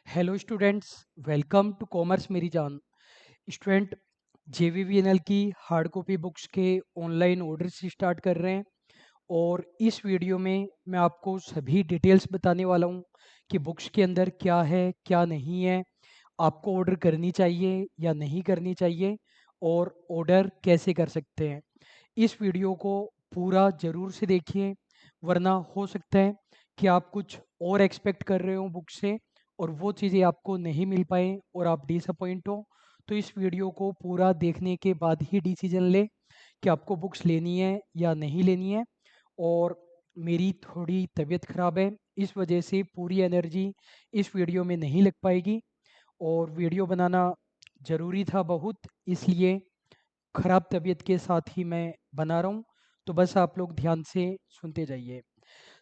Hello students, welcome to commerce मेरी जान। Student, JVVNL की हार्ड कॉपी बुक्स के ऑनलाइन ऑर्डर से स्टार्ट कर रहे हैं और इस वीडियो में मैं आपको सभी डिटेल्स बताने वाला हूँ कि बुक्स के अंदर क्या है क्या नहीं है, आपको ऑर्डर करनी चाहिए या नहीं करनी चाहिए और ऑर्डर कैसे कर सकते हैं। इस वीडियो को पूरा ज़रूर से देखिए, वरना हो सकता है कि आप कुछ और एक्सपेक्ट कर रहे हो बुक से और वो चीज़ें आपको नहीं मिल पाए और आप डिसअपॉइंट हो। तो इस वीडियो को पूरा देखने के बाद ही डिसीजन लें कि आपको बुक्स लेनी है या नहीं लेनी है। और मेरी थोड़ी तबीयत ख़राब है, इस वजह से पूरी एनर्जी इस वीडियो में नहीं लग पाएगी और वीडियो बनाना ज़रूरी था बहुत, इसलिए ख़राब तबीयत के साथ ही मैं बना रहा हूँ। तो बस आप लोग ध्यान से सुनते जाइए।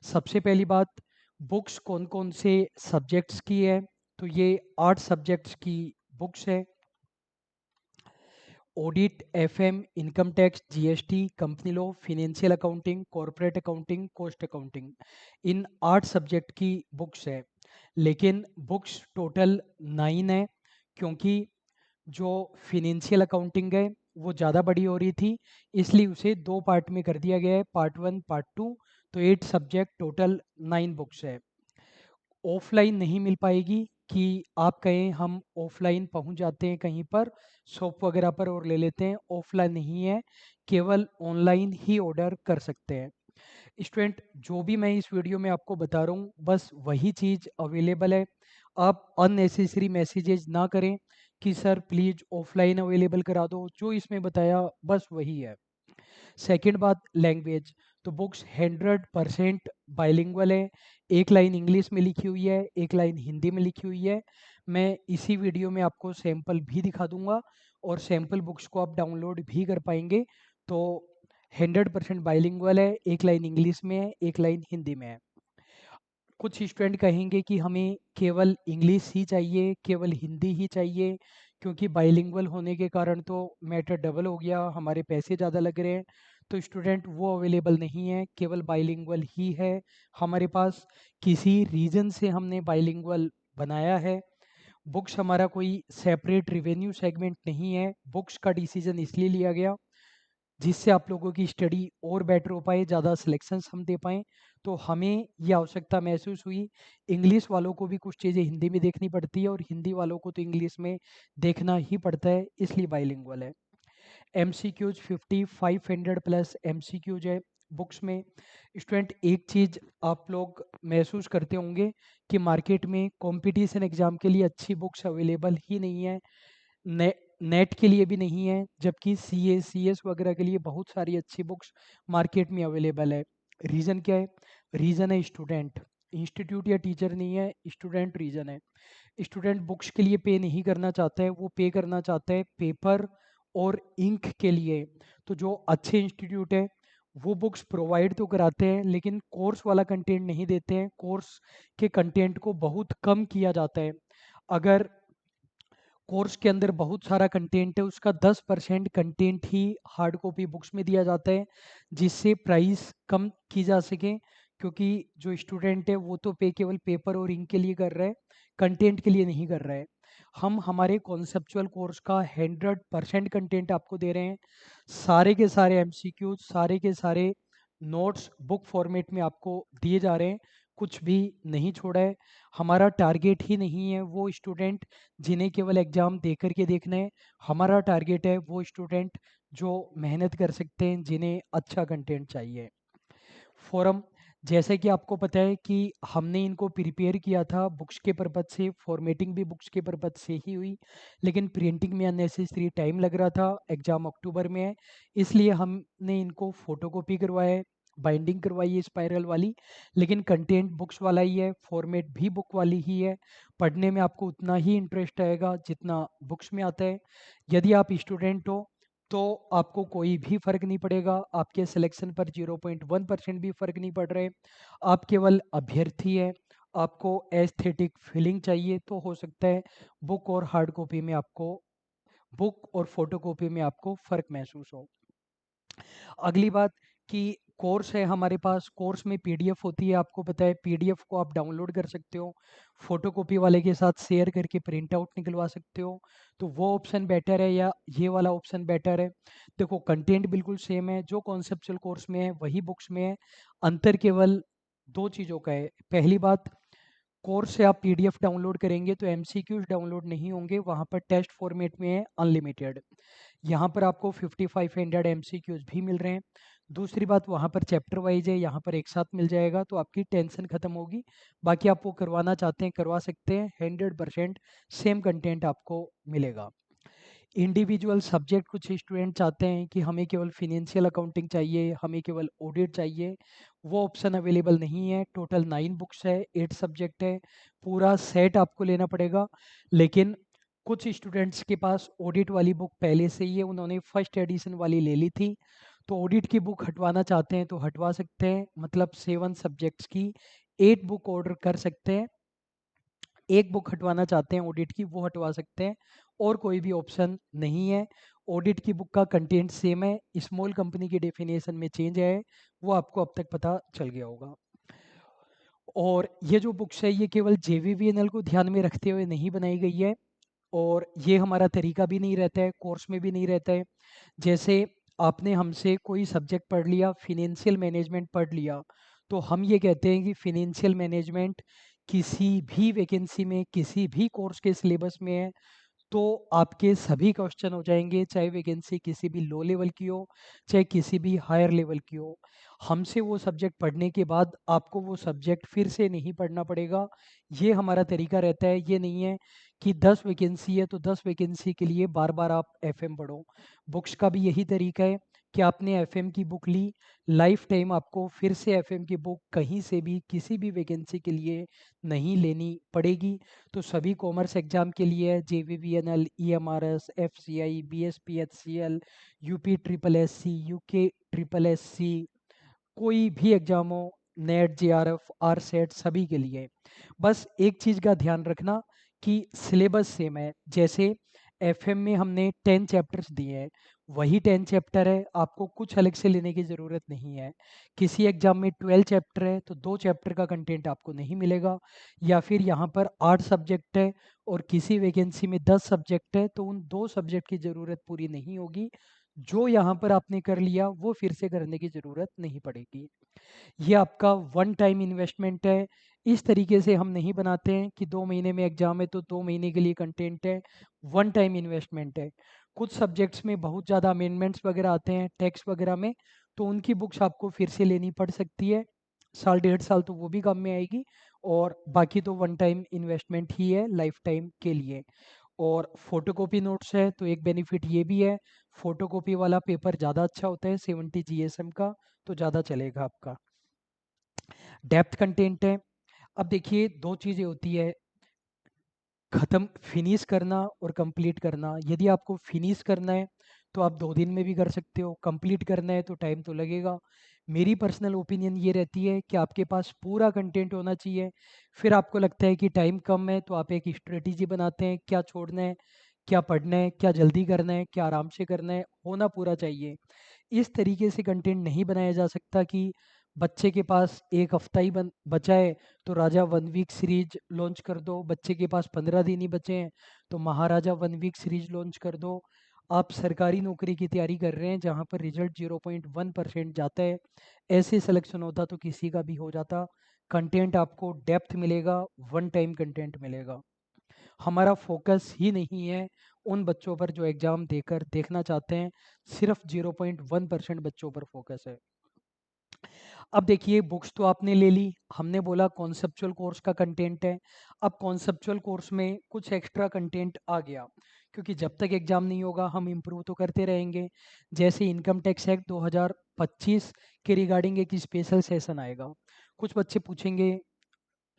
सबसे पहली बात, बुक्स कौन कौन से सब्जेक्ट्स की है। तो ये 8 सब्जेक्ट्स की बुक्स है। Audit, FM, income tax, GST, company law, financial accounting, corporate accounting, cost accounting, इन 8 सब्जेक्ट की बुक्स है। लेकिन बुक्स टोटल 9 है, क्योंकि जो फिनेंशियल अकाउंटिंग है वो ज़्यादा बड़ी हो रही थी, इसलिए उसे 2 पार्ट में कर दिया गया है, पार्ट 1 पार्ट 2। तो 8 सब्जेक्ट टोटल 9 बुक्स है। ऑफलाइन नहीं मिल पाएगी कि आप कहें हम ऑफलाइन पहुंच जाते हैं कहीं पर शॉप वगैरह पर और ले लेते हैं, ऑफलाइन नहीं है, केवल ऑनलाइन ही ऑर्डर कर सकते हैं। स्टूडेंट, जो भी मैं इस वीडियो में आपको बता रहा हूँ बस वही चीज़ अवेलेबल है। आप अननेसेसरी मैसेजेस ना करें कि सर प्लीज़ ऑफलाइन अवेलेबल करा दो, जो इसमें बताया बस वही है। सेकंड बात, लैंग्वेज। तो बुक्स 100% बाइलिंगुअल है। एक लाइन इंग्लिश में लिखी हुई है, एक लाइन हिंदी में लिखी हुई है। मैं इसी वीडियो में आपको सैंपल भी दिखा दूंगा और सैंपल बुक्स को आप डाउनलोड भी कर पाएंगे। तो 100% बाइलिंगुअल है, एक लाइन इंग्लिश में है, एक लाइन हिंदी में है। कुछ स्टूडेंट कहेंगे कि हमें केवल इंग्लिश ही चाहिए, केवल हिंदी ही चाहिए, क्योंकि बाइलिंगुअल होने के कारण तो मैटर डबल हो गया, हमारे पैसे ज़्यादा लग रहे हैं। तो स्टूडेंट, वो अवेलेबल नहीं है, केवल बाइलिंगुअल ही है हमारे पास। किसी रीज़न से हमने बाइलिंगुअल बनाया है। बुक्स हमारा कोई सेपरेट रिवेन्यू सेगमेंट नहीं है, बुक्स का डिसीजन इसलिए लिया गया जिससे आप लोगों की स्टडी और बेटर हो पाए, ज़्यादा सिलेक्शंस हम दे पाएँ। तो हमें ये आवश्यकता महसूस हुई। इंग्लिश वालों को भी कुछ चीज़ें हिंदी में देखनी पड़ती है और हिंदी वालों को तो इंग्लिश में देखना ही पड़ता है, इसलिए बाइलिंगुअल है। एमसीक्यूज 5500 प्लस एमसीक्यूज है बुक्स में। स्टूडेंट, एक चीज़ आप लोग महसूस करते होंगे कि मार्केट में कंपटीशन एग्ज़ाम के लिए अच्छी बुक्स अवेलेबल ही नहीं है, ने नेट के लिए भी नहीं है, जबकि सीए सीएस वगैरह के लिए बहुत सारी अच्छी बुक्स मार्केट में अवेलेबल है। रीज़न क्या है? रीज़न है स्टूडेंट। इंस्टीट्यूट या टीचर नहीं है, स्टूडेंट रीज़न है। स्टूडेंट बुक्स के लिए पे नहीं करना चाहता है, वो पे करना चाहता है पेपर और इंक के लिए। तो जो अच्छे इंस्टीट्यूट है वो बुक्स प्रोवाइड तो कराते हैं, लेकिन कोर्स वाला कंटेंट नहीं देते हैं, कोर्स के कंटेंट को बहुत कम किया जाता है। अगर कोर्स के अंदर बहुत सारा कंटेंट है, उसका 10% कंटेंट ही हार्ड कॉपी बुक्स में दिया जाता है, जिससे प्राइस कम की जा सके। क्योंकि जो स्टूडेंट है वो तो पे केवल पेपर और इंक के लिए कर रहा है, कंटेंट के लिए नहीं कर रहा है। हम हमारे कॉन्सेप्चुअल कोर्स का 100% कंटेंट आपको दे रहे हैं। सारे के सारे एमसीक्यूज, सारे के सारे नोट्स बुक फॉर्मेट में आपको दिए जा रहे हैं, कुछ भी नहीं छोड़ा है। हमारा टारगेट ही नहीं है वो स्टूडेंट जिन्हें केवल एग्ज़ाम दे कर के देखना है। हमारा टारगेट है वो स्टूडेंट जो मेहनत कर सकते हैं, जिन्हें अच्छा कंटेंट चाहिए। फोरम, जैसे कि आपको पता है कि हमने इनको प्रिपेयर किया था बुक्स के पर्पज से, फॉर्मेटिंग भी बुक्स के पर्पज से ही हुई, लेकिन प्रिंटिंग में अननेसेसरी टाइम लग रहा था, एग्ज़ाम अक्टूबर में है, इसलिए हमने इनको फ़ोटोकॉपी करवाया है, बाइंडिंग करवाई है स्पाइरल वाली। लेकिन कंटेंट बुक्स वाला ही है, फॉर्मेट भी बुक वाली ही है। पढ़ने में आपको उतना ही इंटरेस्ट आएगा जितना बुक्स में आता है। यदि आप स्टूडेंट हो तो आपको कोई भी फ़र्क नहीं पड़ेगा, आपके सिलेक्शन पर 0.1% भी फ़र्क नहीं पड़ रहे। आप केवल अभ्यर्थी हैं, आपको एस्थेटिक फीलिंग चाहिए, तो हो सकता है बुक और हार्ड कॉपी में आपको, बुक और फोटोकॉपी में आपको फ़र्क महसूस हो। अगली बात कि कोर्स है हमारे पास, कोर्स में पीडीएफ होती है, आपको पता है पीडीएफ को आप डाउनलोड कर सकते हो, फोटोकॉपी वाले के साथ शेयर करके प्रिंट आउट निकलवा सकते हो। तो वो ऑप्शन बेटर है या ये वाला ऑप्शन बेटर है? देखो कंटेंट बिल्कुल सेम है, जो कॉन्सेप्चुअल कोर्स में है वही बुक्स में है। अंतर केवल दो चीज़ों का है। पहली बात, कोर्स से आप पीडीएफ डाउनलोड करेंगे तो एमसीक्यूज डाउनलोड नहीं होंगे, वहाँ पर टेस्ट फॉर्मेट में है अनलिमिटेड। यहाँ पर आपको 5500 एमसीक्यूज भी मिल रहे हैं। दूसरी बात, वहाँ पर चैप्टर वाइज है, यहाँ पर एक साथ मिल जाएगा, तो आपकी टेंशन खत्म होगी। बाकी आप वो करवाना चाहते हैं करवा सकते हैं, 100% सेम कंटेंट आपको मिलेगा। इंडिविजुअल सब्जेक्ट कुछ स्टूडेंट चाहते हैं कि हमें केवल फिनेंशियल अकाउंटिंग चाहिए, हमें केवल ऑडिट चाहिए, वो ऑप्शन अवेलेबल नहीं है। टोटल 9 बुक्स है, 8 सब्जेक्ट है, पूरा सेट आपको लेना पड़ेगा। लेकिन कुछ स्टूडेंट्स के पास ऑडिट वाली बुक पहले से ही है, उन्होंने फर्स्ट एडिशन वाली ले ली थी, तो ऑडिट की बुक हटवाना चाहते हैं तो हटवा सकते हैं, मतलब 7 सब्जेक्ट्स की 8 बुक ऑर्डर कर सकते हैं। एक बुक हटवाना चाहते हैं ऑडिट की, वो हटवा सकते हैं, और कोई भी ऑप्शन नहीं है। ऑडिट की बुक का कंटेंट सेम है, स्मॉल कंपनी की डेफिनेशन में चेंज है, वो आपको अब तक पता चल गया होगा। और ये जो बुक्स है ये केवल जेवीवीएनएल को ध्यान में रखते हुए नहीं बनाई गई है, और ये हमारा तरीका भी नहीं रहता है, कोर्स में भी नहीं रहता है। जैसे आपने हमसे कोई सब्जेक्ट पढ़ लिया, फिनेंशियल मैनेजमेंट पढ़ लिया, तो हम ये कहते हैं कि फिनेंशियल मैनेजमेंट किसी भी वैकेंसी में किसी भी कोर्स के सिलेबस में है, तो आपके सभी क्वेश्चन हो जाएंगे, चाहे वैकेंसी किसी भी लो लेवल की हो, चाहे किसी भी हायर लेवल की हो। हमसे वो सब्जेक्ट पढ़ने के बाद आपको वो सब्जेक्ट फिर से नहीं पढ़ना पड़ेगा, ये हमारा तरीका रहता है। ये नहीं है कि 10 वैकेंसी है तो 10 वैकेंसी के लिए बार बार आप एफएम पढ़ो। बुक्स का भी यही तरीका है कि आपने एफएम की बुक ली, लाइफ टाइम आपको फिर से एफएम की बुक कहीं से भी किसी भी वैकेंसी के लिए नहीं लेनी पड़ेगी। तो सभी कॉमर्स एग्जाम के लिए JVVNL, EMRS, FCI, BSP, UP triple SC, UK triple SC, कोई भी एग्जाम हो, नेट, जेआरएफ, आरसेट, सभी के लिए बस एक चीज़ का ध्यान रखना कि सिलेबस सेम है। जैसे एफएम में हमने 10 चैप्टर्स दिए हैं, वही 10 चैप्टर है, आपको कुछ अलग से लेने की ज़रूरत नहीं है। किसी एग्जाम में 12 चैप्टर है तो 2 चैप्टर का कंटेंट आपको नहीं मिलेगा, या फिर यहाँ पर 8 सब्जेक्ट है और किसी वैकेंसी में 10 सब्जेक्ट है तो उन 2 सब्जेक्ट की ज़रूरत पूरी नहीं होगी। जो यहाँ पर आपने कर लिया वो फिर से करने की ज़रूरत नहीं पड़ेगी। ये आपका वन टाइम इन्वेस्टमेंट है। इस तरीके से हम नहीं बनाते हैं कि 2 महीने में एग्जाम है तो 2 महीने के लिए कंटेंट है, वन टाइम इन्वेस्टमेंट है। कुछ सब्जेक्ट्स में बहुत ज़्यादा अमेंडमेंट्स वगैरह आते हैं टेक्स्ट वगैरह में, तो उनकी बुक्स आपको फिर से लेनी पड़ सकती है, साल डेढ़ साल तो वो भी काम में आएगी, और बाकी तो वन टाइम इन्वेस्टमेंट ही है लाइफ टाइम के लिए। और फोटोकॉपी नोट्स है तो एक बेनिफिट ये भी है, फोटोकॉपी वाला पेपर ज़्यादा अच्छा होता है, 70 जीएसएम का, तो ज़्यादा चलेगा आपका। डेप्थ कंटेंट है। अब देखिए दो चीज़ें होती है, ख़त्म फिनिश करना और कंप्लीट करना। यदि आपको फिनिश करना है तो आप 2 दिन में भी कर सकते हो, कंप्लीट करना है तो टाइम तो लगेगा। मेरी पर्सनल ओपिनियन ये रहती है कि आपके पास पूरा कंटेंट होना चाहिए। फिर आपको लगता है कि टाइम कम है तो आप एक स्ट्रेटेजी बनाते हैं, क्या छोड़ना है, क्या पढ़ना है, क्या जल्दी करना है, क्या आराम से करना है, होना पूरा चाहिए। इस तरीके से कंटेंट नहीं बनाया जा सकता कि बच्चे के पास एक हफ्ता ही बचा है तो राजा वन वीक सीरीज लॉन्च कर दो, बच्चे के पास 15 दिन ही बचे हैं तो महाराजा वन वीक सीरीज लॉन्च कर दो। आप सरकारी नौकरी की तैयारी कर रहे हैं जहां पर रिजल्ट 0.1% जाता है, ऐसे सिलेक्शन होता तो किसी का भी हो जाता। कंटेंट आपको डेप्थ मिलेगा, वन टाइम कंटेंट मिलेगा। हमारा फोकस ही नहीं है उन बच्चों पर जो एग्ज़ाम देकर देखना चाहते हैं, सिर्फ 0.1% बच्चों पर फोकस है। अब देखिए बुक्स तो आपने ले ली, हमने बोला कॉन्सेप्चुअल कोर्स का कंटेंट है। अब कॉन्सेप्चुअल कोर्स में कुछ एक्स्ट्रा कंटेंट आ गया, क्योंकि जब तक एग्ज़ाम नहीं होगा हम इम्प्रूव तो करते रहेंगे। जैसे इनकम टैक्स एक्ट 2025 के रिगार्डिंग एक स्पेशल सेशन आएगा। कुछ बच्चे पूछेंगे,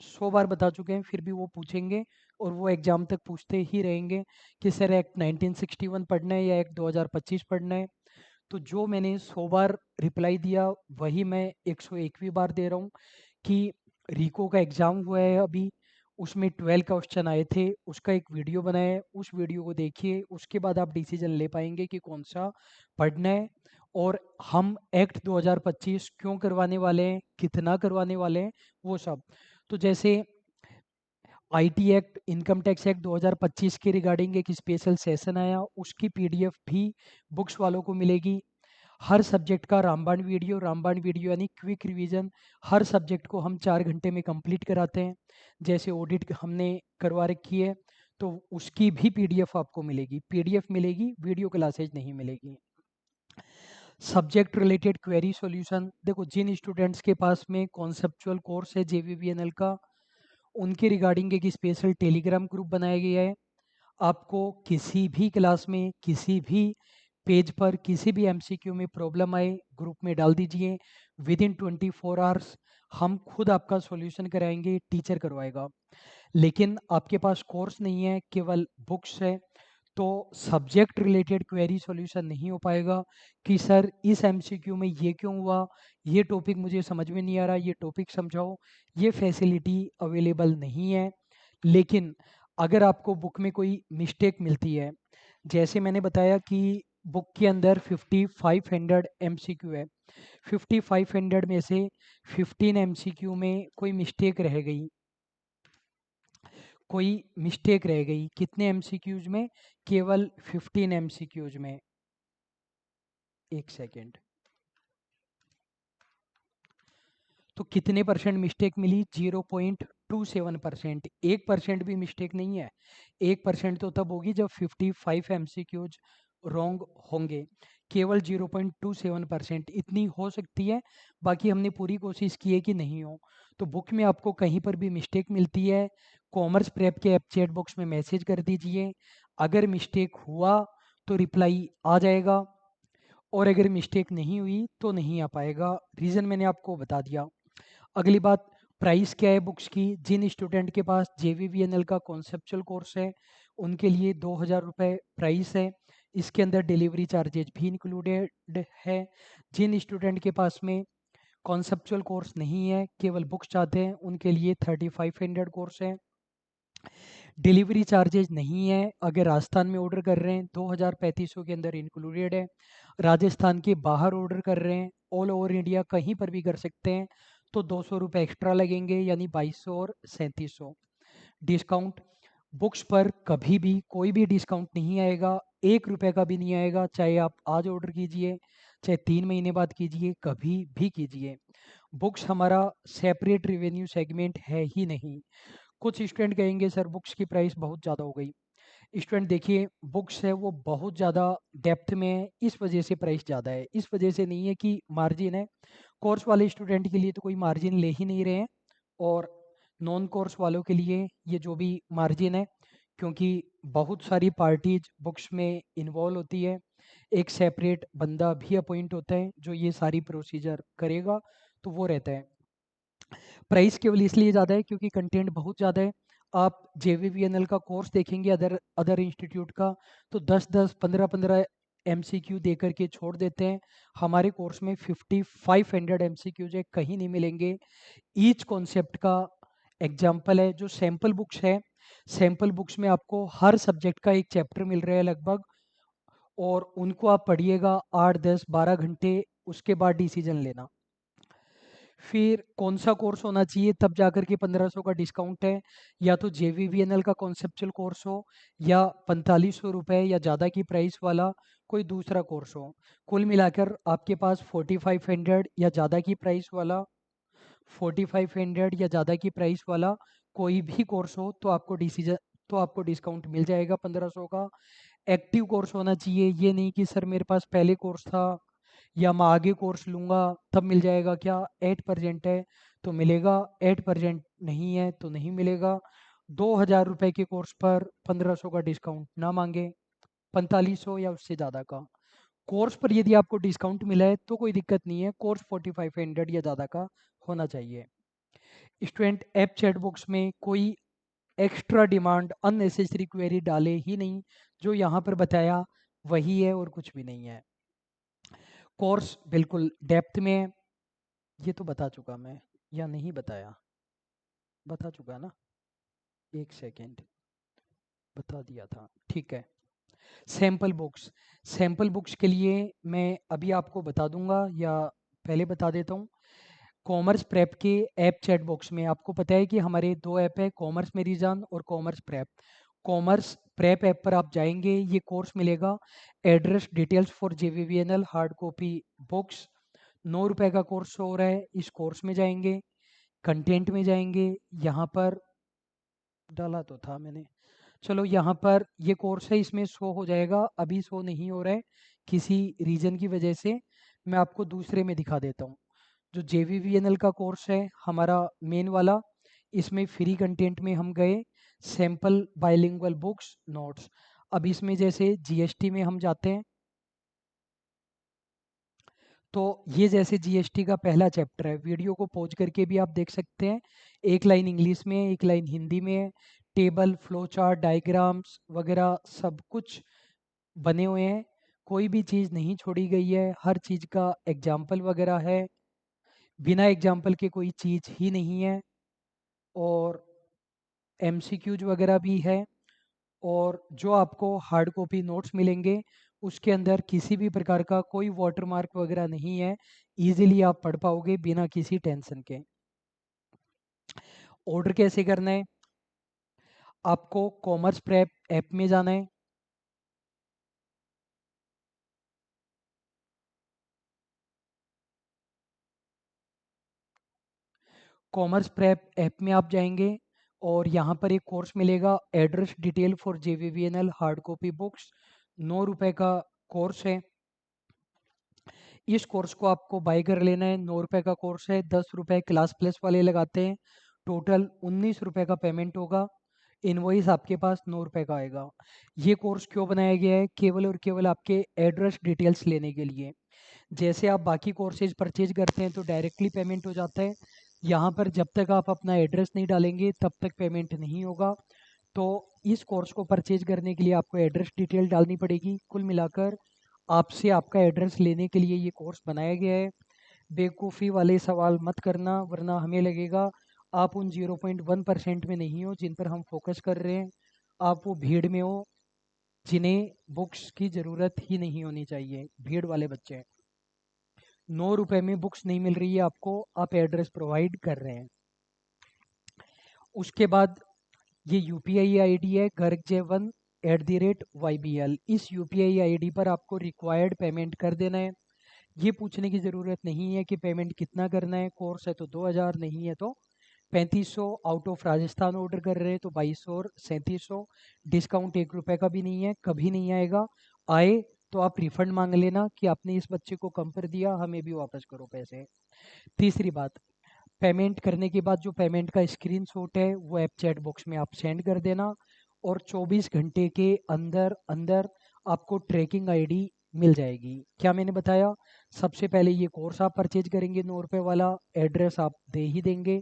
100 बार बता चुके हैं फिर भी वो पूछेंगे, और वो एग्ज़ाम तक पूछते ही रहेंगे कि सर एक्ट 1961 पढ़ना है या एक्ट 2025 पढ़ना है। तो जो मैंने 100 बार रिप्लाई दिया वही मैं 101वीं बार दे रहा हूँ कि रिको का एग्ज़ाम हुआ है अभी, उसमें 12 क्वेश्चन आए थे, उसका एक वीडियो बनाया है, उस वीडियो को देखिए, उसके बाद आप डिसीजन ले पाएंगे कि कौन सा पढ़ना है। और हम एक्ट 2025 क्यों करवाने वाले हैं, कितना करवाने वाले हैं, वो सब। तो जैसे IT act, income tax act 2025 के रिगार्डिंग एक स्पेशल सेशन आया, उसकी पीडीएफ भी बुक्स वालों को मिलेगी। हर सब्जेक्ट का रामबाण वीडियो यानी क्विक रिवीजन, हर सब्जेक्ट को हम 4 घंटे में कंप्लीट कराते हैं। जैसे ऑडिट हमने करवा रखी है, तो उसकी भी पीडीएफ आपको मिलेगी, पीडीएफ मिलेगी, वीडियो क्लासेज नहीं मिलेगी। सब्जेक्ट रिलेटेड क्वेरी सॉल्यूशन, देखो जिन स्टूडेंट्स के पास में कॉन्सेप्चुअल कोर्स है जेवीवीएनएल का, उनके रिगार्डिंग एक स्पेशल टेलीग्राम ग्रुप बनाया गया है। आपको किसी भी क्लास में, किसी भी पेज पर, किसी भी एमसीक्यू में प्रॉब्लम आए, ग्रुप में डाल दीजिए। विद इन 24 आवर्स हम खुद आपका सॉल्यूशन कराएंगे, टीचर करवाएगा। लेकिन आपके पास कोर्स नहीं है, केवल बुक्स है, तो सब्जेक्ट रिलेटेड क्वेरी सॉल्यूशन नहीं हो पाएगा कि सर इस एमसीक्यू में ये क्यों हुआ, ये टॉपिक मुझे समझ में नहीं आ रहा, ये टॉपिक समझाओ। ये फैसिलिटी अवेलेबल नहीं है। लेकिन अगर आपको बुक में कोई मिस्टेक मिलती है, जैसे मैंने बताया कि बुक के अंदर 5500 एमसीक्यू है, 5500 में से 15 एमसीक्यू में कोई मिस्टेक रह गई, कोई मिस्टेक रह गई, कितने एमसीक्यूज में, केवल 15 एमसीक्यूज में। एक सेकेंड, तो कितने परसेंट मिस्टेक मिली, 0.27%। 1% भी मिस्टेक नहीं है। 1% तो तब होगी जब 55 एमसीक्यूज रॉन्ग होंगे। केवल 0.27% इतनी हो सकती है, बाकी हमने पूरी कोशिश की है कि नहीं हो। तो बुक में आपको कहीं पर भी मिस्टेक मिलती है, कॉमर्स प्रेप के ऐप चैट बॉक्स में मैसेज कर दीजिए। अगर मिस्टेक हुआ तो रिप्लाई आ जाएगा, और अगर मिस्टेक नहीं हुई तो नहीं आ पाएगा। रीज़न मैंने आपको बता दिया। अगली बात, प्राइस क्या है बुक्स की। जिन स्टूडेंट के पास जेवीवीएनएल का कॉन्सेप्चुअल कोर्स है, उनके लिए 2000 रुपये प्राइस है। इसके अंदर डिलीवरी चार्जेज भी इंक्लूडेड है। जिन स्टूडेंट के पास में कॉन्सेप्चुअल कोर्स नहीं है, केवल बुक्स चाहते हैं, उनके लिए 3500 कोर्स है। डिलीवरी चार्जेज नहीं है। अगर राजस्थान में ऑर्डर कर रहे हैं 2300 के अंदर इंक्लूडेड है। राजस्थान के बाहर ऑर्डर कर रहे हैं, ऑल ओवर इंडिया कहीं पर भी कर सकते हैं, तो 200 रुपये एक्स्ट्रा लगेंगे, यानी 2200 और 3700। डिस्काउंट, बुक्स पर कभी भी कोई भी डिस्काउंट नहीं आएगा, 1 रुपये का भी नहीं आएगा, चाहे आप आज ऑर्डर कीजिए, चाहे 3 महीने बाद कीजिए, कभी भी कीजिए। बुक्स हमारा सेपरेट रिवेन्यू सेगमेंट है ही नहीं। कुछ स्टूडेंट कहेंगे सर बुक्स की प्राइस बहुत ज़्यादा हो गई। स्टूडेंट देखिए, बुक्स है वो बहुत ज़्यादा डेप्थ में है, इस वजह से प्राइस ज़्यादा है, इस वजह से नहीं है कि मार्जिन है। कोर्स वाले स्टूडेंट के लिए तो कोई मार्जिन ले ही नहीं रहे हैं, और नॉन कोर्स वालों के लिए ये जो भी मार्जिन है, क्योंकि बहुत सारी पार्टीज बुक्स में इन्वॉल्व होती है, एक सेपरेट बंदा भी अपॉइंट होता है जो ये सारी प्रोसीजर करेगा, तो वो रहता है। प्राइस केवल इसलिए ज़्यादा है क्योंकि कंटेंट बहुत ज़्यादा है। आप जेवीवीएनएल का कोर्स देखेंगे अदर अदर इंस्टीट्यूट का, तो 10-10, 15-15 एमसीक्यू दे करके छोड़ देते हैं। हमारे कोर्स में 5500 एमसीक्यूज है, कहीं नहीं मिलेंगे। ईच कॉन्सेप्ट का एग्जाम्पल है, जो सैम्पल बुक्स है, सैम्पल बुक्स में आपको हर सब्जेक्ट का एक चैप्टर मिल रहा है लगभग, और उनको आप पढ़िएगा 8, 10, 12 घंटे, उसके बाद डिसीजन लेना। फिर कौन सा कोर्स होना चाहिए, तब जाकर के 1500 का डिस्काउंट है। या तो जेवीवीएनएल का कॉन्सेप्चुअल कोर्स हो, या 4500 रुपये या ज़्यादा की प्राइस वाला कोई दूसरा कोर्स हो। कुल मिलाकर आपके पास 4500 या ज़्यादा की प्राइस वाला, 4500 या ज़्यादा की प्राइस वाला कोई भी कोर्स हो, तो आपको डिसीजन, तो आपको डिस्काउंट मिल जाएगा 1500 का। एक्टिव कोर्स होना चाहिए, ये नहीं कि सर मेरे पास पहले कोर्स था या मैं आगे कोर्स लूँगा तब मिल जाएगा। क्या 8% है तो मिलेगा, 8% नहीं है तो नहीं मिलेगा। 2000 रुपये के कोर्स पर 1500 का डिस्काउंट ना मांगे, 4500 या उससे ज़्यादा का। कोर्स पर यदि आपको डिस्काउंट मिला है तो कोई दिक्कत नहीं है, कोर्स 4500 या ज़्यादा का होना चाहिए। स्टूडेंट ऐप चैट बॉक्स में कोई एक्स्ट्रा डिमांड, अननेसेसरी क्वेरी डाले ही नहीं, जो यहाँ पर बताया वही है और कुछ भी नहीं है। कोर्स बिल्कुल डेप्थ में है, ये तो बता चुका मैं, या नहीं बताया, बता चुका ना, एक सेकेंड, बता दिया था, ठीक है। सैम्पल बुक्स, सैम्पल बुक्स के लिए मैं अभी आपको बता दूंगा या पहले बता देता हूँ। कॉमर्स प्रेप के ऐप चैट बॉक्स में आपको पता है कि हमारे दो ऐप है, कॉमर्स मेरी जान और commerce prep. Commerce prep app पर आप जाएंगे, ये कोर्स मिलेगा, address details for JVVNL hard copy books. 9 रुपए का कोर्स हो रहा है। इस कोर्स में जाएंगे, कंटेंट में जाएंगे, यहाँ पर डाला तो था मैंने, चलो यहाँ पर ये कोर्स है, इसमें शो हो जाएगा, अभी शो नहीं हो रहा है किसी रीजन की वजह से। मैं आपको दूसरे में दिखा देता हूँ। जो JVVNL का कोर्स है हमारा मेन वाला, इसमें फ्री कंटेंट में हम गए, सैम्पल बाइलिंगुअल बुक्स नोट्स। अब इसमें जैसे GST में हम जाते हैं, तो ये जैसे GST का पहला चैप्टर है, वीडियो को पॉज करके भी आप देख सकते हैं। एक लाइन इंग्लिश में है, एक लाइन हिंदी में है, टेबल फ्लो चार्ट डायग्राम्स वगैरह सब कुछ बने हुए हैं, कोई भी चीज़ नहीं छोड़ी गई है, हर चीज़ का एग्जाम्पल वगैरह है, बिना एग्जाम्पल के कोई चीज़ ही नहीं है। और MCQs वगैरह भी है। और जो आपको हार्ड कॉपी नोट्स मिलेंगे उसके अंदर किसी भी प्रकार का कोई वाटरमार्क वगैरह नहीं है, इजीली आप पढ़ पाओगे बिना किसी टेंशन के। ऑर्डर कैसे करना है, आपको कॉमर्स प्रेप ऐप में जाना है, कॉमर्स प्रेप ऐप में आप जाएंगे और यहाँ पर एक कोर्स मिलेगा, address detail for JVVNL hard copy books. 9 रुपए का कोर्स है। इस कोर्स को आपको बाय कर लेना है, 9 रुपए का कोर्स है, 10 रुपए क्लास प्लस वाले लगाते हैं, टोटल 19 रुपए का पेमेंट होगा। इनवॉइस आपके पास 9 रुपए का आएगा। ये कोर्स क्यों बनाया गया है, केवल और केवल आपके एड्रेस डिटेल्स लेने के लिए। जैसे आप बाकी कोर्सेज परचेज करते हैं तो डायरेक्टली पेमेंट हो जाता है, यहाँ पर जब तक आप अपना एड्रेस नहीं डालेंगे तब तक पेमेंट नहीं होगा। तो इस कोर्स को परचेज करने के लिए आपको एड्रेस डिटेल डालनी पड़ेगी। कुल मिलाकर आपसे आपका एड्रेस लेने के लिए ये कोर्स बनाया गया है। बेवकूफ़ी वाले सवाल मत करना, वरना हमें लगेगा आप उन 0.1% में नहीं हो जिन पर हम फोकस कर रहे हैं। आप वो भीड़ में हो जिन्हें बुक्स की ज़रूरत ही नहीं होनी चाहिए, भीड़ वाले बच्चे हैं। 9 रुपए में बुक्स नहीं मिल रही है आपको, आप एड्रेस प्रोवाइड कर रहे हैं। उसके बाद ये UPI ID है गर्ग J1@YBL। इस UPI ID पर आपको रिक्वायर्ड पेमेंट कर देना है। ये पूछने की ज़रूरत नहीं है कि पेमेंट कितना करना है, कोर्स है तो 2000, नहीं है तो 3500, आउट ऑफ राजस्थान ऑर्डर कर रहे हैं तो 2200 और 3700। डिस्काउंट 1 रुपए का भी नहीं है, कभी नहीं आएगा। आए तो आप रिफंड मांग लेना कि आपने इस बच्चे को कम कर दिया, हमें भी वापस करो पैसे। तीसरी बात, पेमेंट करने के बाद जो पेमेंट का स्क्रीनशॉट है वो ऐप चैट बॉक्स में आप सेंड कर देना, और 24 घंटे के अंदर अंदर आपको ट्रैकिंग आईडी मिल जाएगी। क्या मैंने बताया, सबसे पहले ये कोर्स आप परचेज करेंगे 9 रुपए वाला, एड्रेस आप दे ही देंगे,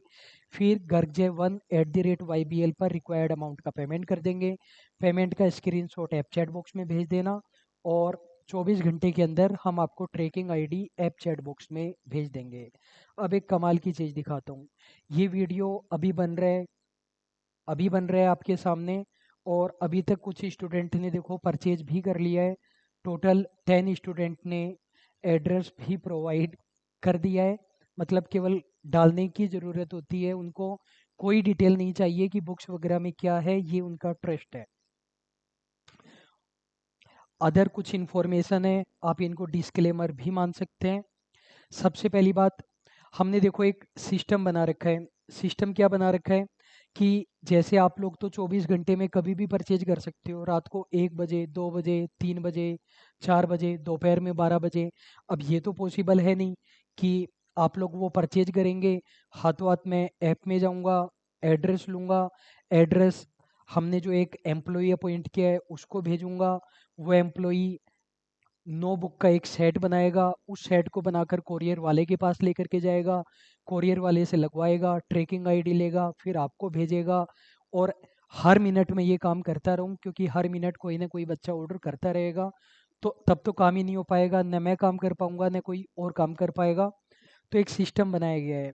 फिर गर्गJ1@YBL पर रिक्वायर्ड अमाउंट का पेमेंट कर देंगे, पेमेंट का स्क्रीनशॉट ऐप चैट बॉक्स में भेज देना, और 24 घंटे के अंदर हम आपको tracking ID app chat box में भेज देंगे। अब एक कमाल की चीज़ दिखाता हूँ, ये वीडियो अभी बन रहा है आपके सामने, और अभी तक कुछ स्टूडेंट ने देखो परचेज भी कर लिया है। टोटल 10 स्टूडेंट ने एड्रेस भी प्रोवाइड कर दिया है, मतलब केवल डालने की ज़रूरत होती है उनको, कोई डिटेल नहीं चाहिए कि बुक्स वगैरह में क्या है, ये उनका ट्रस्ट है। अदर कुछ इन्फॉर्मेशन है, आप इनको डिस्क्लेमर भी मान सकते हैं। सबसे पहली बात, हमने देखो एक सिस्टम बना रखा है। सिस्टम क्या बना रखा है कि जैसे आप लोग तो 24 घंटे में कभी भी परचेज कर सकते हो, रात को 1 बजे, 2 बजे, 3 बजे, 4 बजे, दोपहर में 12 बजे। अब ये तो पॉसिबल है नहीं कि आप लोग वो परचेज करेंगे, हाथों हाथ में ऐप में जाऊंगा, एड्रेस लूंगा, एड्रेस हमने जो एक एम्प्लॉई अपॉइंट किया है उसको भेजूंगा, वो एम्प्लॉई 9 बुक का एक सेट बनाएगा, उस सेट को बनाकर कोरियर वाले के पास लेकर के जाएगा, कोरियर वाले से लगवाएगा, ट्रैकिंग आईडी लेगा, फिर आपको भेजेगा। और हर मिनट में ये काम करता रहूँ, क्योंकि हर मिनट कोई ना कोई बच्चा ऑर्डर करता रहेगा, तो तब तो काम ही नहीं हो पाएगा, न मैं काम कर पाऊंगा न कोई और काम कर पाएगा। तो एक सिस्टम बनाया गया है।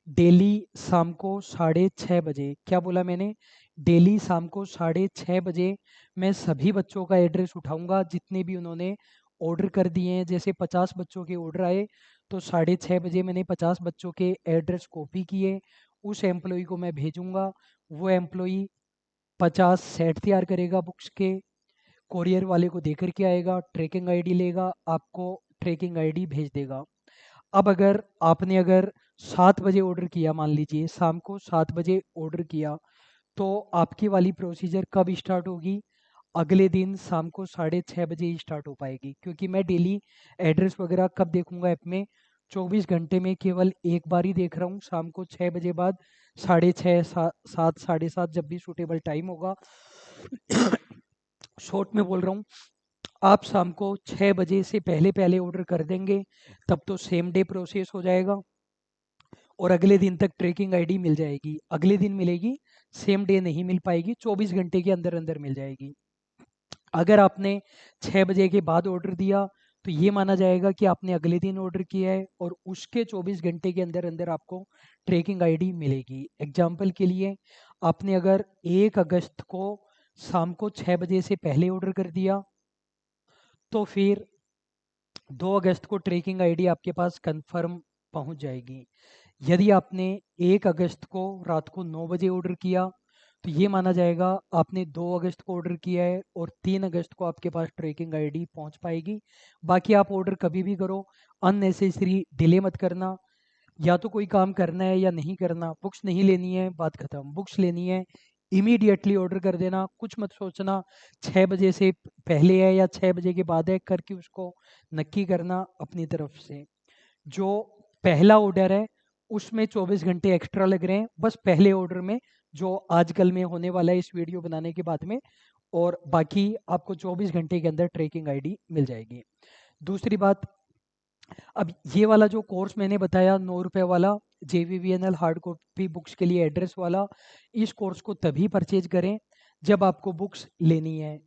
डेली शाम को 6:30 बजे, क्या बोला मैंने? डेली शाम को 6:30 बजे मैं सभी बच्चों का एड्रेस उठाऊंगा जितने भी उन्होंने ऑर्डर कर दिए हैं। जैसे 50 बच्चों के ऑर्डर आए तो 6:30 बजे मैंने 50 बच्चों के एड्रेस कॉपी किए, उस एम्प्लॉय को मैं भेजूंगा। वो एम्प्लॉय 50 सेट तैयार करेगा बुक्स के, कोरियर वाले को दे करके आएगा, ट्रैकिंग आईडी लेगा, आपको ट्रैकिंग आईडी भेज देगा। अब अगर 7 बजे ऑर्डर किया, मान लीजिए शाम को 7 बजे ऑर्डर किया, तो आपकी वाली प्रोसीजर कब स्टार्ट होगी? अगले दिन शाम को 6:30 बजे ही स्टार्ट हो पाएगी, क्योंकि मैं डेली एड्रेस वगैरह कब देखूंगा ऐप में? 24 घंटे में केवल एक बार ही देख रहा हूँ, शाम को 6 बजे बाद, 6:30, 7, 7:30, जब भी सूटेबल टाइम होगा। शॉर्ट में बोल रहा हूँ, आप शाम को 6 बजे से पहले पहले ऑर्डर कर देंगे तब तो सेम डे प्रोसेस हो जाएगा और अगले दिन तक ट्रैकिंग आईडी मिल जाएगी। अगले दिन मिलेगी, सेम डे नहीं मिल पाएगी, 24 घंटे के अंदर अंदर मिल जाएगी। अगर आपने 6 बजे के बाद ऑर्डर दिया तो ये माना जाएगा कि आपने अगले दिन ऑर्डर किया है और उसके 24 घंटे के अंदर अंदर आपको ट्रैकिंग आईडी मिलेगी। एग्जाम्पल के लिए, आपने अगर 1 अगस्त को शाम को 6 बजे से पहले ऑर्डर कर दिया तो फिर 2 अगस्त को ट्रैकिंग आईडी आपके पास कंफर्म पहुंच जाएगी। यदि आपने 1 अगस्त को रात को 9 बजे ऑर्डर किया तो ये माना जाएगा आपने 2 अगस्त को ऑर्डर किया है और 3 अगस्त को आपके पास ट्रैकिंग आईडी पहुंच पाएगी। बाकी आप ऑर्डर कभी भी करो, अननेसेसरी डिले मत करना। या तो कोई काम करना है या नहीं करना, बुक्स नहीं लेनी है, बात खत्म। बुक्स लेनी है, इमीडिएटली ऑर्डर कर देना, कुछ मत सोचना 6 बजे से पहले है या 6 बजे के बाद है, करके उसको नक्की करना अपनी तरफ से। जो पहला ऑर्डर है उसमें 24 घंटे एक्स्ट्रा लग रहे हैं, बस पहले ऑर्डर में जो आजकल में होने वाला है इस वीडियो बनाने के बाद में, और बाकी आपको 24 घंटे के अंदर ट्रैकिंग आईडी मिल जाएगी। दूसरी बात, अब ये वाला जो कोर्स मैंने बताया 9 रुपए वाला, JVVNL हार्ड कॉपी बुक्स के लिए एड्रेस वाला, इस कोर्स को तभी परचेज करें जब आपको बुक्स लेनी है।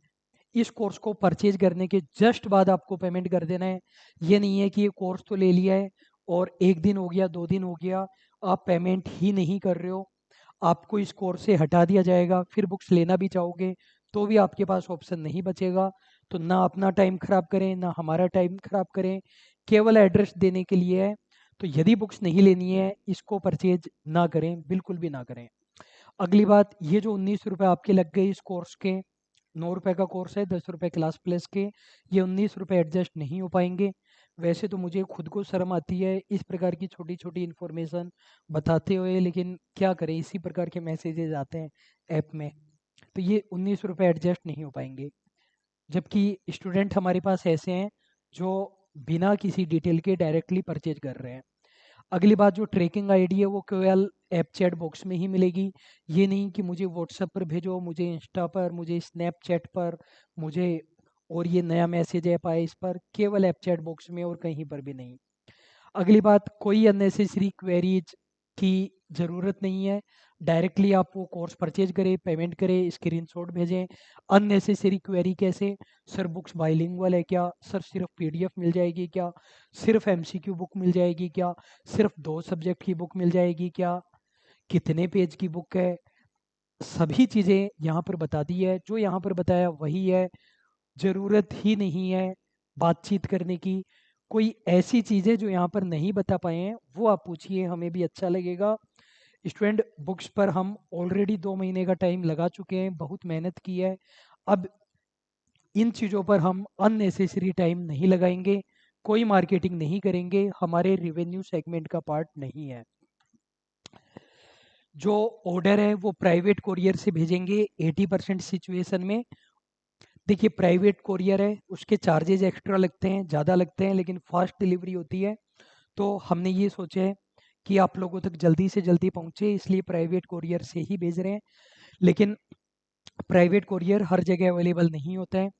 इस कोर्स को परचेज करने के जस्ट बाद आपको पेमेंट कर देना है। ये नहीं है कि ये कोर्स तो ले लिया है और 1 दिन हो गया, 2 दिन हो गया, आप पेमेंट ही नहीं कर रहे हो, आपको इस कोर्स से हटा दिया जाएगा। फिर बुक्स लेना भी चाहोगे तो भी आपके पास ऑप्शन नहीं बचेगा। तो ना अपना टाइम खराब करें ना हमारा टाइम खराब करें, केवल एड्रेस देने के लिए है। तो यदि बुक्स नहीं लेनी है, इसको परचेज ना करें, बिल्कुल भी ना करें। अगली बात, ये जो 19 रुपये आपके लग गए इस कोर्स के, 9 रुपए का कोर्स है, 10 रुपए क्लास प्लस के, ये 19 रुपये एडजस्ट नहीं हो पाएंगे। वैसे तो मुझे खुद को शर्म आती है इस प्रकार की छोटी छोटी इन्फॉर्मेशन बताते हुए, लेकिन क्या करें, इसी प्रकार के मैसेजेस आते हैं ऐप में। तो ये 19 रुपये एडजस्ट नहीं हो पाएंगे। जबकि स्टूडेंट हमारे पास ऐसे हैं जो बिना किसी डिटेल के डायरेक्टली परचेज कर रहे हैं। अगली बात, जो ट्रैकिंग आईडी है वो केवल ऐप चैट बॉक्स में ही मिलेगी। ये नहीं कि मुझे व्हाट्सएप पर भेजो, मुझे इंस्टा पर, मुझे स्नैपचैट पर, मुझे और ये नया मैसेज ऐप आया इस पर, केवल ऐप चैट बॉक्स में और कहीं पर भी नहीं। अगली बात, कोई अननेसेसरी क्वेरीज की ज़रूरत नहीं है। डायरेक्टली आप वो कोर्स परचेज करें, पेमेंट करें, स्क्रीनशॉट भेजें। अननेसेसरी क्वेरी कैसे? सर बुक्स बाइलिंगुअल है क्या? सर सिर्फ पीडीएफ मिल जाएगी क्या? सिर्फ एमसीक्यू बुक मिल जाएगी क्या? सिर्फ 2 सब्जेक्ट की बुक मिल जाएगी क्या? कितने पेज की बुक है? सभी चीज़ें यहाँ पर बता दी है, जो यहाँ पर बताया वही है। ज़रूरत ही नहीं है बातचीत करने की। कोई ऐसी चीज़ें जो यहाँ पर नहीं बता पाए हैं वो आप पूछिए, हमें भी अच्छा लगेगा। स्टूडेंट, बुक्स पर हम ऑलरेडी 2 महीने का टाइम लगा चुके हैं, बहुत मेहनत की है। अब इन चीज़ों पर हम अननेसेसरी टाइम नहीं लगाएंगे, कोई मार्केटिंग नहीं करेंगे, हमारे रिवेन्यू सेगमेंट का पार्ट नहीं है। जो ऑर्डर है वो प्राइवेट कोरियर से भेजेंगे 80% सिचुएशन में। देखिए, प्राइवेट कोरियर है, उसके चार्जेज एक्स्ट्रा लगते हैं, ज़्यादा लगते हैं, लेकिन फास्ट डिलीवरी होती है। तो हमने ये सोचा है कि आप लोगों तक जल्दी से जल्दी पहुँचे, इसलिए प्राइवेट कोरियर से ही भेज रहे हैं। लेकिन प्राइवेट कोरियर हर जगह अवेलेबल नहीं होता है।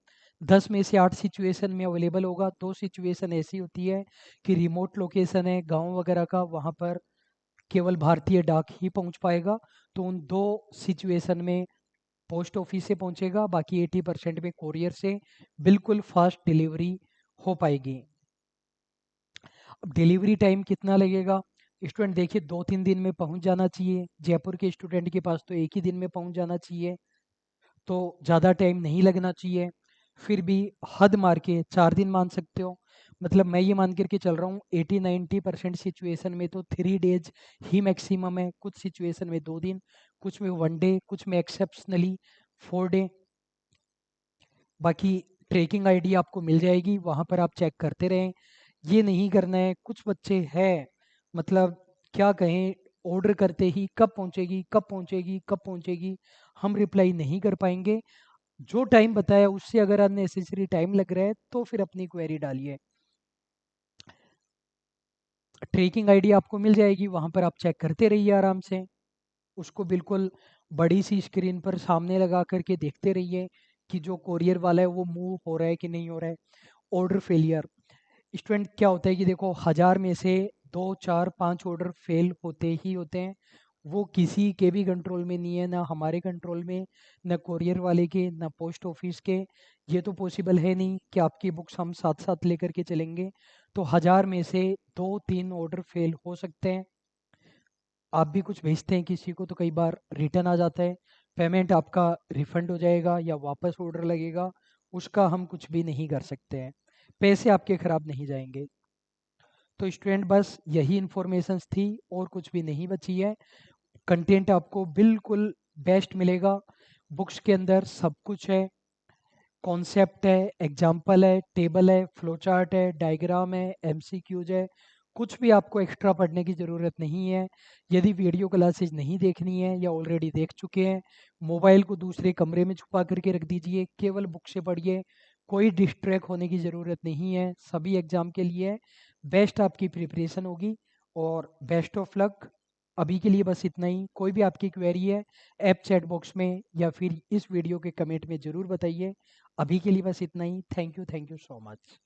10 में से 8 सिचुएशन में अवेलेबल होगा। 2 सिचुएशन ऐसी होती है कि रिमोट लोकेशन है गांव वगैरह का, वहाँ पर केवल भारतीय डाक ही पहुँच पाएगा। तो उन 2 सिचुएशन में पोस्ट ऑफिस से पहुँचेगा, बाकी 80% में कोरियर से बिल्कुल फास्ट डिलीवरी हो पाएगी। अब डिलीवरी टाइम कितना लगेगा? स्टूडेंट देखिए 2-3 दिन में पहुंच जाना चाहिए, जयपुर के स्टूडेंट के पास तो एक ही दिन में पहुंच जाना चाहिए, तो ज़्यादा टाइम नहीं लगना चाहिए। फिर भी हद मार के 4 दिन मान सकते हो। मतलब मैं ये मान करके चल रहा हूँ 80-90% सिचुएशन में तो 3 डेज ही मैक्सिमम है, कुछ सिचुएशन में 2 दिन, कुछ में 1 डे, कुछ में एक्सेप्शनली 4 डे। बाकी ट्रैकिंग आईडी आपको मिल जाएगी, वहाँ पर आप चेक करते रहें। ये नहीं करना है, कुछ बच्चे हैं मतलब क्या कहें, ऑर्डर करते ही कब पहुँचेगी कब पहुँचेगी कब पहुँचेगी, हम रिप्लाई नहीं कर पाएंगे। जो टाइम बताया उससे अगर अननेसेसरी टाइम लग रहा है तो फिर अपनी क्वेरी डालिए। ट्रैकिंग आईडी आपको मिल जाएगी, वहाँ पर आप चेक करते रहिए आराम से। उसको बिल्कुल बड़ी सी स्क्रीन पर सामने लगा करके देखते रहिए कि जो कोरियर वाला है वो मूव हो रहा है कि नहीं हो रहा है। ऑर्डर फेलियर, स्टूडेंट क्या होता है कि देखो 1000 में से 2 4 5 ऑर्डर फेल होते ही होते हैं। वो किसी के भी कंट्रोल में नहीं है, ना हमारे कंट्रोल में, ना कोरियर वाले के, ना पोस्ट ऑफिस के। ये तो पॉसिबल है नहीं कि आपकी बुक्स हम साथ साथ लेकर के चलेंगे। तो 1000 में से 2-3 ऑर्डर फेल हो सकते हैं। आप भी कुछ भेजते हैं किसी को तो कई बार रिटर्न आ जाता है, पेमेंट आपका रिफंड हो जाएगा या वापस ऑर्डर लगेगा, उसका हम कुछ भी नहीं कर सकते हैं, पैसे आपके खराब नहीं जाएंगे। तो स्टूडेंट बस यही इन्फॉर्मेशंस थी और कुछ भी नहीं बची है। कंटेंट आपको बिल्कुल बेस्ट मिलेगा, बुक्स के अंदर सब कुछ है। कॉन्सेप्ट है, एग्जाम्पल है, टेबल है, फ्लो चार्ट है, डायग्राम है, एमसीक्यूज है। कुछ भी आपको एक्स्ट्रा पढ़ने की ज़रूरत नहीं है। यदि वीडियो क्लासेस नहीं देखनी है या ऑलरेडी देख चुके हैं, मोबाइल को दूसरे कमरे में छुपा करके रख दीजिए, केवल बुक से पढ़िए। कोई डिस्ट्रैक्ट होने की ज़रूरत नहीं है, सभी एग्ज़ाम के लिए बेस्ट आपकी प्रिपरेशन होगी। और बेस्ट ऑफ लक। अभी के लिए बस इतना ही। कोई भी आपकी क्वेरी है ऐप चैट बॉक्स में या फिर इस वीडियो के कमेंट में ज़रूर बताइए। अभी के लिए बस इतना ही। Thank you so much.